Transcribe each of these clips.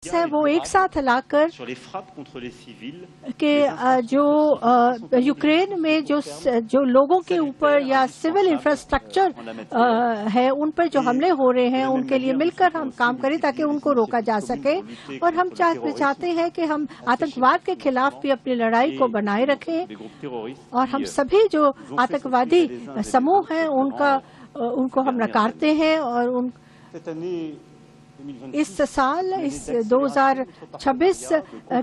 है वो एक साथ लाकर के जो यूक्रेन में जो लोगों के ऊपर या सिविल इंफ्रास्ट्रक्चर है उन पर जो हमले हो रहे हैं उनके लिए मिलकर हम काम करें ताकि उनको रोका जा सके। और हम चाहते हैं कि हम आतंकवाद के खिलाफ भी अपनी लड़ाई को बनाए रखें और हम सभी जो आतंकवादी समूह हैं उनको हम नकारते हैं। और इस साल इस 2026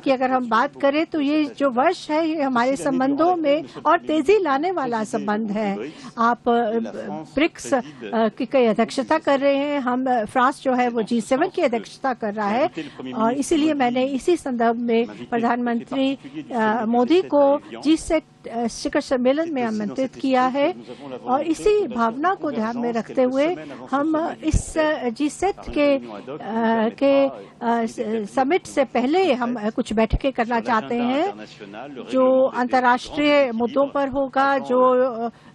की अगर हम बात करें तो ये जो वर्ष है ये हमारे संबंधों में और तेजी लाने वाला संबंध है। आप ब्रिक्स की अध्यक्षता कर रहे हैं, हम फ्रांस जो है वो G7 की अध्यक्षता कर रहा है और इसीलिए मैंने इसी संदर्भ में प्रधानमंत्री मोदी को G7 शिखर सम्मेलन में आमंत्रित किया है। और इसी भावना को ध्यान में रखते हुए हम इस G7 के समिट से पहले हम कुछ बैठकें करना चाहते हैं जो अंतर्राष्ट्रीय मुद्दों पर होगा,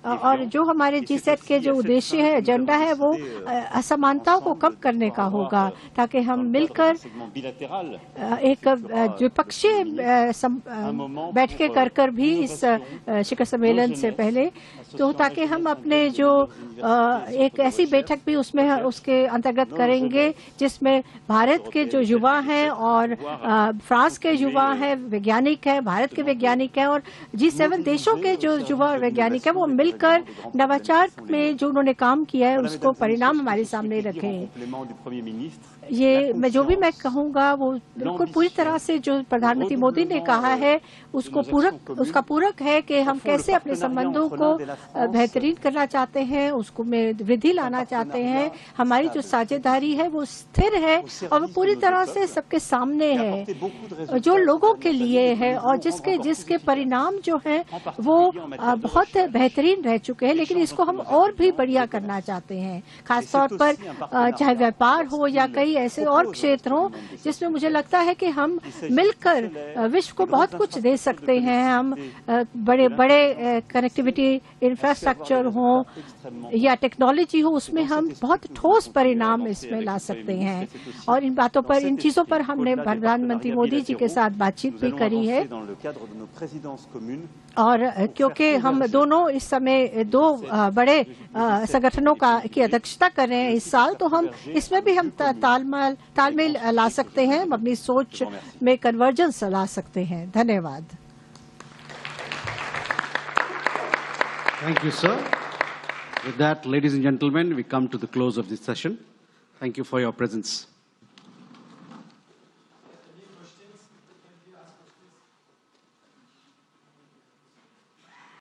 और जो हमारे G7 के जो उद्देश्य है, एजेंडा है, वो असमानताओं को कम करने का होगा ताकि हम मिलकर एक द्विपक्षीय बैठकें कर भी इस शिखर सम्मेलन से पहले तो ताकि हम अपने जो एक ऐसी बैठक भी उसके अंतर्गत करेंगे जिसमें भारत के जो युवा हैं और फ्रांस के युवा हैं, वैज्ञानिक हैं, भारत के वैज्ञानिक हैं और G7 देशों के जो युवा वैज्ञानिक हैं वो मिलकर नवाचार में जो उन्होंने काम किया है उसको परिणाम हमारे सामने रखें। ये मैं कहूँगा वो बिल्कुल पूरी तरह से जो प्रधानमंत्री मोदी ने कहा है उसका पूरक है कि हम कैसे अपने संबंधों को बेहतरीन करना चाहते हैं, उसको में वृद्धि लाना चाहते हैं। हमारी जो साझेदारी है वो स्थिर है और वो पूरी तरह से सबके सामने है, जो लोगों के लिए है और जिसके परिणाम जो हैं वो बहुत बेहतरीन रह चुके हैं, लेकिन इसको हम और भी बढ़िया करना चाहते हैं। खासतौर पर चाहे व्यापार हो या कई ऐसे और क्षेत्र हों जिसमें मुझे लगता है कि हम मिलकर विश्व को बहुत कुछ दे सकते हैं। हम बड़े बड़े कनेक्टिविटी इंफ्रास्ट्रक्चर हो या टेक्नोलॉजी हो, उसमें हम बहुत ठोस परिणाम इसमें ला सकते हैं। और इन चीजों पर हमने प्रधानमंत्री मोदी जी के साथ बातचीत भी करी है। और क्योंकि हम दोनों इस समय दो बड़े संगठनों की अध्यक्षता कर रहे हैं इस साल, तो हम इसमें भी हम तालमेल ला सकते हैं, अपनी सोच में कन्वर्जेंस ला सकते हैं। धन्यवाद। Thank you, sir. With that, ladies and gentlemen, we come to the close of this session. Thank you for your presence.